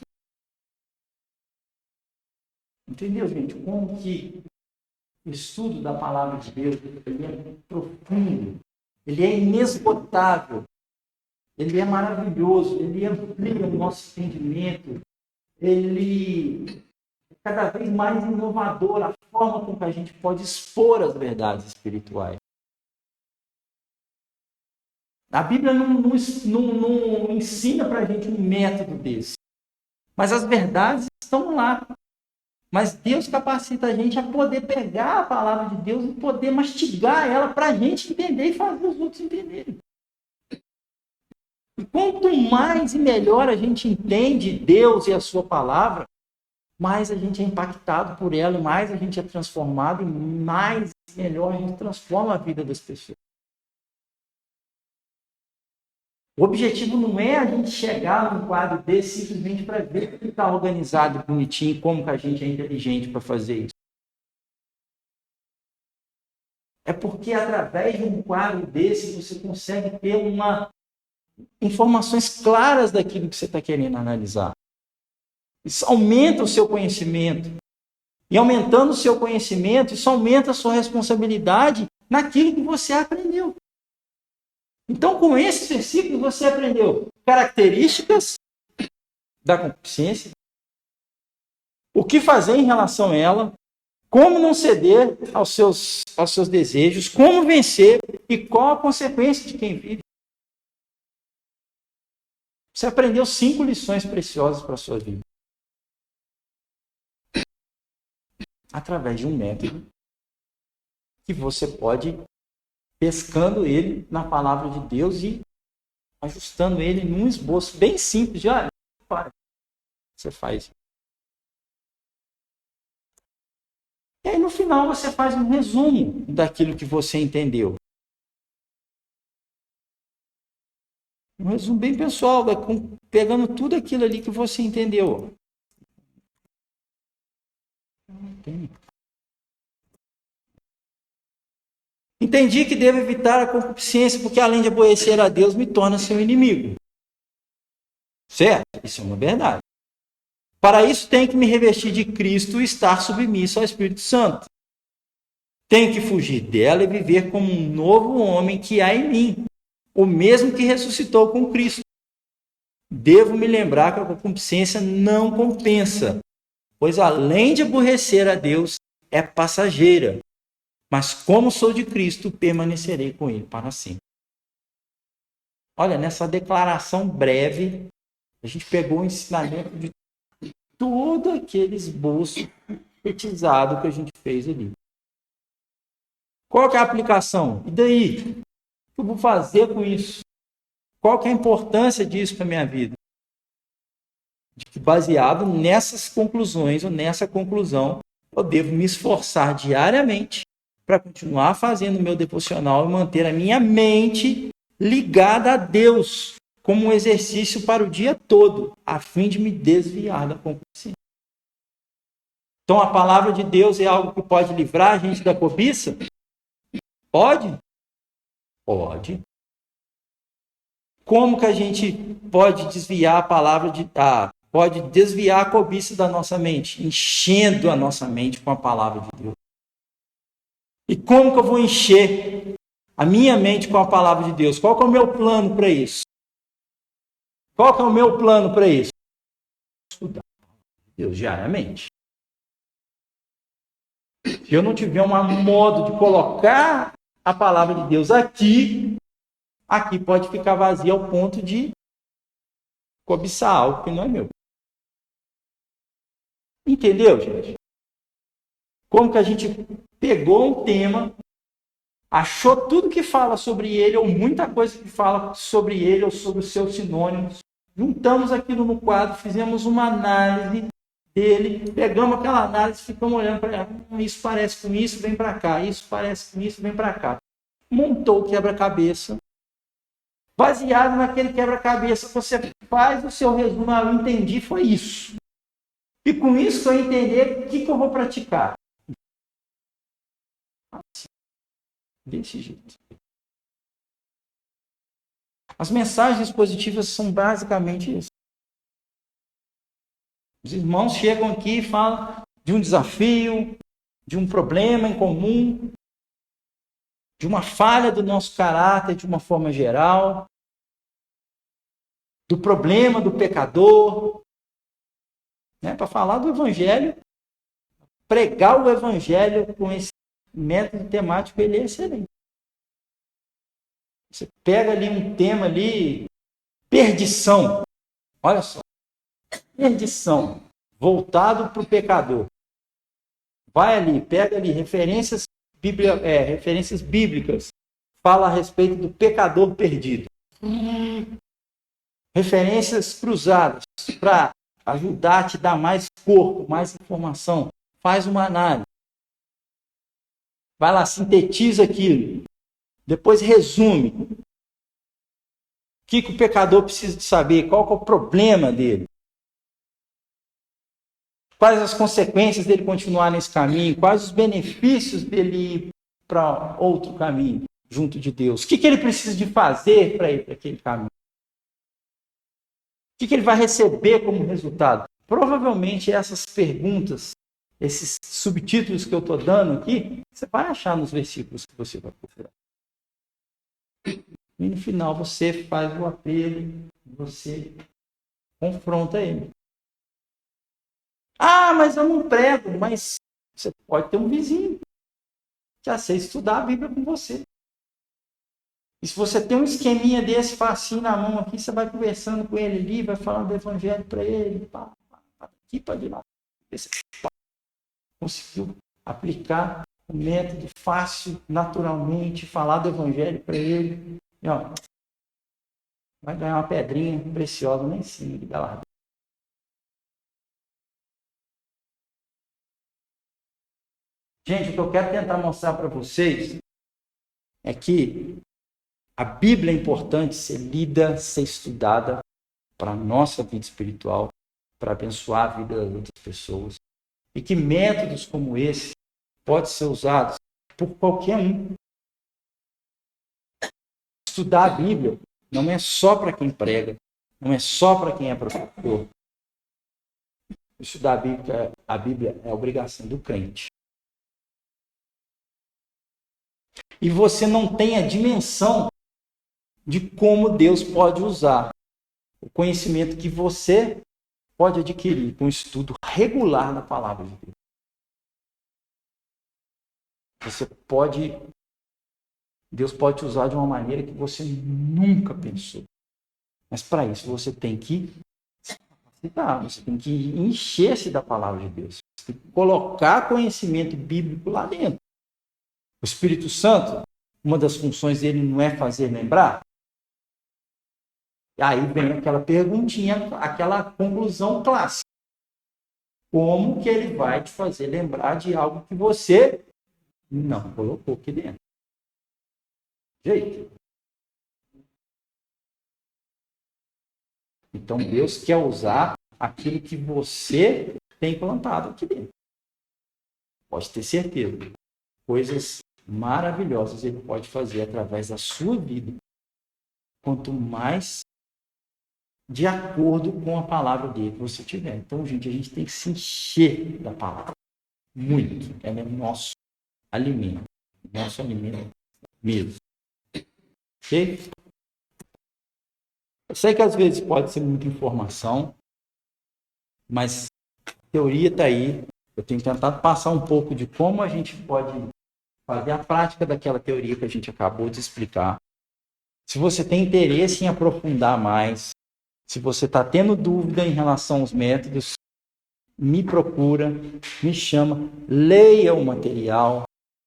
Entendeu, gente? Como que o estudo da palavra de Deus ele é profundo, ele é inesgotável, ele é maravilhoso, ele amplia o nosso entendimento, ele é cada vez mais inovador a forma com que a gente pode expor as verdades espirituais. A Bíblia não ensina para a gente um método desse, mas as verdades estão lá. Mas Deus capacita a gente a poder pegar a palavra de Deus e poder mastigar ela para a gente entender e fazer os outros entenderem. E quanto mais e melhor a gente entende Deus e a sua palavra, mais a gente é impactado por ela, mais a gente é transformado e mais e melhor a gente transforma a vida das pessoas. O objetivo não é a gente chegar num quadro desse simplesmente para ver que está organizado, bonitinho, como que a gente é inteligente para fazer isso. É porque através de um quadro desse você consegue ter informações claras daquilo que você está querendo analisar. Isso aumenta o seu conhecimento. E aumentando o seu conhecimento, isso aumenta a sua responsabilidade naquilo que você aprendeu. Então, com esse versículo, você aprendeu características da concupiscência, o que fazer em relação a ela, como não ceder aos seus desejos, como vencer e qual a consequência de quem vive. Você aprendeu 5 lições preciosas para a sua vida. Através de um método que você pode pescando ele na palavra de Deus e ajustando ele num esboço bem simples de você faz. E aí no final você faz um resumo daquilo que você entendeu. Um resumo bem pessoal, pegando tudo aquilo ali que você entendeu. Entendi que devo evitar a concupiscência, porque além de aborrecer a Deus, me torna seu inimigo. Certo? Isso é uma verdade. Para isso, tenho que me revestir de Cristo e estar submisso ao Espírito Santo. Tenho que fugir dela e viver como um novo homem que há em mim, o mesmo que ressuscitou com Cristo. Devo me lembrar que a concupiscência não compensa, pois além de aborrecer a Deus, é passageira. Mas como sou de Cristo, permanecerei com ele para sempre. Olha, nessa declaração breve, a gente pegou o ensinamento de todo aquele esboço sintetizado que a gente fez ali. Qual que é a aplicação? E daí? O que eu vou fazer com isso? Qual que é a importância disso para a minha vida? De que, baseado nessas conclusões, ou nessa conclusão, eu devo me esforçar diariamente para continuar fazendo o meu devocional e manter a minha mente ligada a Deus como um exercício para o dia todo, a fim de me desviar da concupiscência. Então, a palavra de Deus é algo que pode livrar a gente da cobiça? Pode? Pode. Como que a gente pode desviar pode desviar a cobiça da nossa mente? Enchendo a nossa mente com a palavra de Deus. E como que eu vou encher a minha mente com a palavra de Deus? Qual que é o meu plano para isso? Qual que é o meu plano para isso? Estudar Deus diariamente. Se eu não tiver um modo de colocar a palavra de Deus aqui pode ficar vazio ao ponto de cobiçar algo que não é meu. Entendeu, gente? Como que a gente pegou um tema, achou tudo que fala sobre ele, ou muita coisa que fala sobre ele, ou sobre os seus sinônimos, juntamos aquilo no quadro, fizemos uma análise, dele, pegamos aquela análise, ficamos olhando para ela, isso parece com isso, vem para cá, isso parece com isso, vem para cá. Montou o quebra-cabeça. Baseado naquele quebra-cabeça, você faz o seu resumo. Eu entendi, foi isso. E com isso que eu entender, o que eu vou praticar? Assim, desse jeito. As mensagens positivas são basicamente isso. Os irmãos chegam aqui e falam de um desafio, de um problema em comum, de uma falha do nosso caráter de uma forma geral, do problema do pecador, né? Para falar do evangelho, pregar o evangelho com esse método temático, ele é excelente. Você pega ali um tema ali, perdição, olha só, perdição, voltado para o pecador. Vai ali, pega ali referências bíblicas, fala a respeito do pecador perdido. Referências cruzadas para ajudar a te dar mais corpo, mais informação. Faz uma análise. Vai lá, sintetiza aquilo. Depois resume. O que o pecador precisa de saber? Qual que é o problema dele? Quais as consequências dele continuar nesse caminho? Quais os benefícios dele ir para outro caminho, junto de Deus? O que ele precisa de fazer para ir para aquele caminho? O que ele vai receber como resultado? Provavelmente essas perguntas, esses subtítulos que eu estou dando aqui, você vai achar nos versículos que você vai procurar. E no final você faz o apelo, você confronta ele. Ah, mas eu não prego. Mas você pode ter um vizinho que aceita estudar a Bíblia com você. E se você tem um esqueminha desse facinho na mão aqui, você vai conversando com ele ali, vai falando do evangelho para ele, aqui para de lá. Você conseguiu aplicar o método fácil, naturalmente, falar do evangelho para ele. E, ó, vai ganhar uma pedrinha preciosa lá em cima de galardão. Gente, o que eu quero tentar mostrar para vocês é que a Bíblia é importante ser lida, ser estudada para a nossa vida espiritual, para abençoar a vida das outras pessoas. E que métodos como esse podem ser usados por qualquer um. Estudar a Bíblia não é só para quem prega, não é só para quem é professor. Estudar a Bíblia é a obrigação do crente. E você não tem a dimensão de como Deus pode usar o conhecimento que você pode adquirir com um estudo regular da palavra de Deus. Deus pode te usar de uma maneira que você nunca pensou. Mas para isso você tem que capacitar, você tem que encher-se da palavra de Deus. Você tem que colocar conhecimento bíblico lá dentro. O Espírito Santo, uma das funções dele não é fazer lembrar? E aí vem aquela perguntinha, aquela conclusão clássica. Como que ele vai te fazer lembrar de algo que você não colocou aqui dentro? Jeito. Então Deus quer usar aquilo que você tem plantado aqui dentro. Pode ter certeza. Coisas maravilhosas ele pode fazer através da sua vida. Quanto mais de acordo com a palavra dele você tiver. Então, gente, a gente tem que se encher da palavra. Muito. Ela é o nosso alimento. Nosso alimento mesmo. Ok? Eu sei que às vezes pode ser muita informação, mas a teoria está aí. Eu tenho tentado passar um pouco de como a gente pode fazer a prática daquela teoria que a gente acabou de explicar. Se você tem interesse em aprofundar mais, se você está tendo dúvida em relação aos métodos, me procura, me chama, leia o material.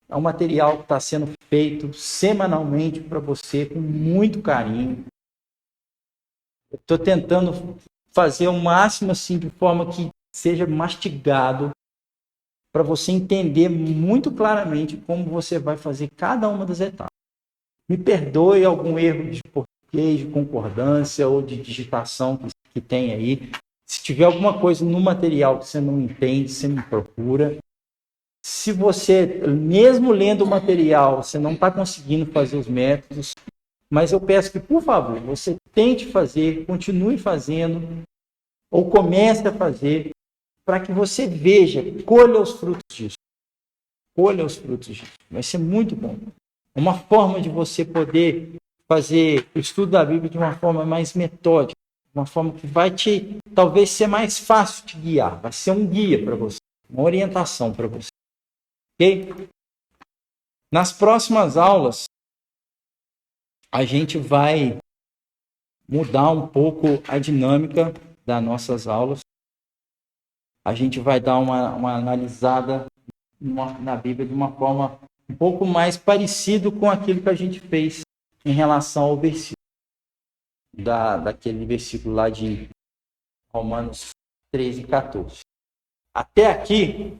É um material que está sendo feito semanalmente para você com muito carinho. Estou tentando fazer o máximo assim, de forma que seja mastigado para você entender muito claramente como você vai fazer cada uma das etapas. Me perdoe algum erro de português, de concordância ou de digitação que tem aí. Se tiver alguma coisa no material que você não entende, você me procura. Se você, mesmo lendo o material, você não está conseguindo fazer os métodos, mas eu peço que, por favor, você tente fazer, continue fazendo, ou comece a fazer, para que você veja, colha os frutos disso. Colha os frutos disso. Vai ser muito bom. É uma forma de você poder fazer o estudo da Bíblia de uma forma mais metódica, uma forma que vai talvez ser mais fácil de guiar, vai ser um guia para você, uma orientação para você. Ok? Nas próximas aulas, a gente vai mudar um pouco a dinâmica das nossas aulas. A gente vai dar uma analisada na Bíblia de uma forma um pouco mais parecido com aquilo que a gente fez em relação ao versículo. Daquele versículo lá de Romanos 13 e 14. Até aqui,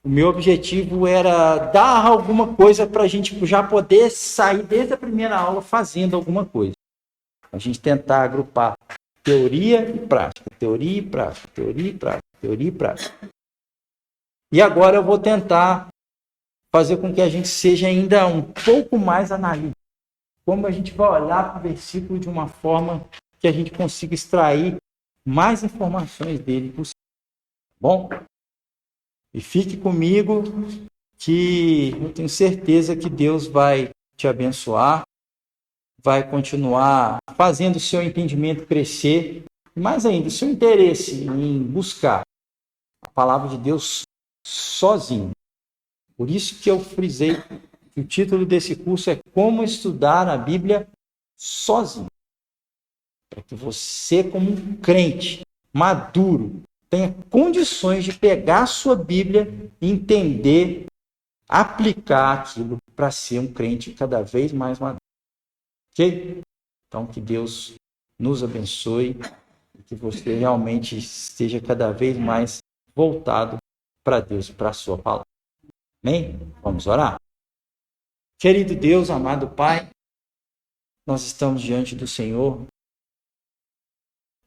o meu objetivo era dar alguma coisa para a gente já poder sair desde a primeira aula fazendo alguma coisa. A gente tentar agrupar teoria e prática, teoria e prática, teoria e prática, teoria e prática. E agora eu vou tentar fazer com que a gente seja ainda um pouco mais analítico. Como a gente vai olhar para o versículo de uma forma que a gente consiga extrair mais informações dele possível. Bom? E fique comigo que eu tenho certeza que Deus vai te abençoar, vai continuar fazendo o seu entendimento crescer, e mais ainda, o seu interesse em buscar a palavra de Deus sozinho. Por isso que eu frisei que o título desse curso é Como Estudar a Bíblia Sozinho. Para que você, como um crente maduro, tenha condições de pegar a sua Bíblia, entender, aplicar aquilo para ser um crente cada vez mais maduro. Ok? Então, que Deus nos abençoe e que você realmente esteja cada vez mais voltado para Deus, para a sua palavra. Amém? Vamos orar? Querido Deus, amado Pai, nós estamos diante do Senhor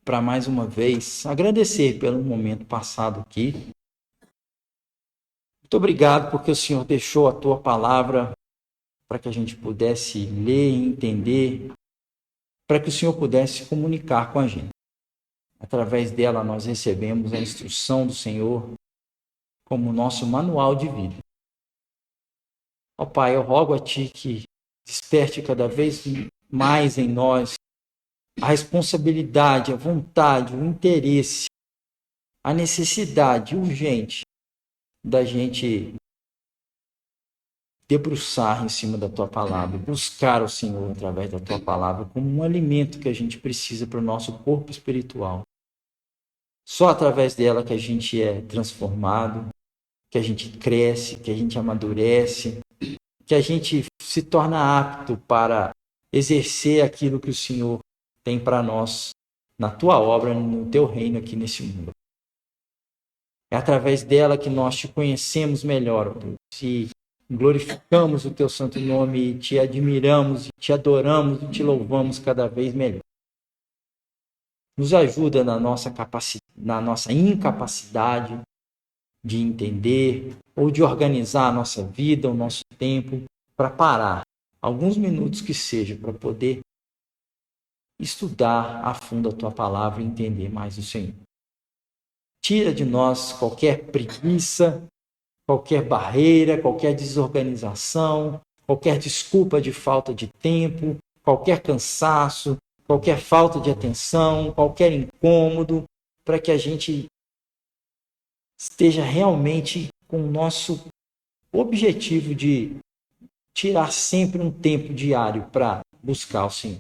para mais uma vez agradecer pelo momento passado aqui. Muito obrigado porque o Senhor deixou a Tua palavra para que a gente pudesse ler e entender, para que o Senhor pudesse comunicar com a gente. Através dela nós recebemos a instrução do Senhor como nosso manual de vida. Ó Pai, eu rogo a Ti que desperte cada vez mais em nós a responsabilidade, a vontade, o interesse, a necessidade urgente da gente debruçar em cima da Tua palavra, buscar o Senhor através da Tua palavra como um alimento que a gente precisa para o nosso corpo espiritual. Só através dela que a gente é transformado, que a gente cresce, que a gente amadurece, que a gente se torna apto para exercer aquilo que o Senhor tem para nós na Tua obra, no Teu reino aqui nesse mundo. É através dela que nós Te conhecemos melhor, Deus, e glorificamos o Teu santo nome, e Te admiramos, e Te adoramos, e Te louvamos cada vez melhor. Nos ajuda na nossa incapacidade de entender ou de organizar a nossa vida, o nosso tempo, para parar alguns minutos que seja, para poder estudar a fundo a Tua palavra e entender mais o Senhor. Tira de nós qualquer preguiça, qualquer barreira, qualquer desorganização, qualquer desculpa de falta de tempo, qualquer cansaço, qualquer falta de atenção, qualquer incômodo, para que a gente esteja realmente com o nosso objetivo de tirar sempre um tempo diário para buscar o Senhor.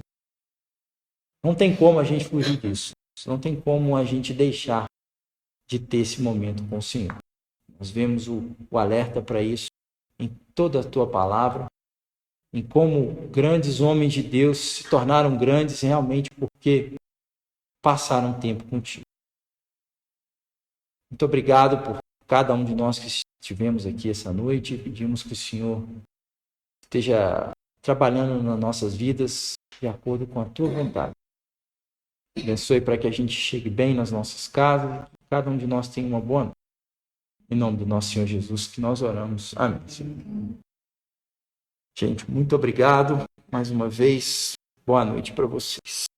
Não tem como a gente fugir disso. Não tem como a gente deixar de ter esse momento com o Senhor. Nós vemos o alerta para isso em toda a Tua palavra, em como grandes homens de Deus se tornaram grandes realmente porque passaram tempo contigo. Muito obrigado por cada um de nós que estivemos aqui essa noite e pedimos que o Senhor esteja trabalhando nas nossas vidas de acordo com a tua vontade. Abençoe para que a gente chegue bem nas nossas casas, que cada um de nós tenha uma boa noite. Em nome do nosso Senhor Jesus que nós oramos. Amém. Gente, muito obrigado mais uma vez. Boa noite para vocês.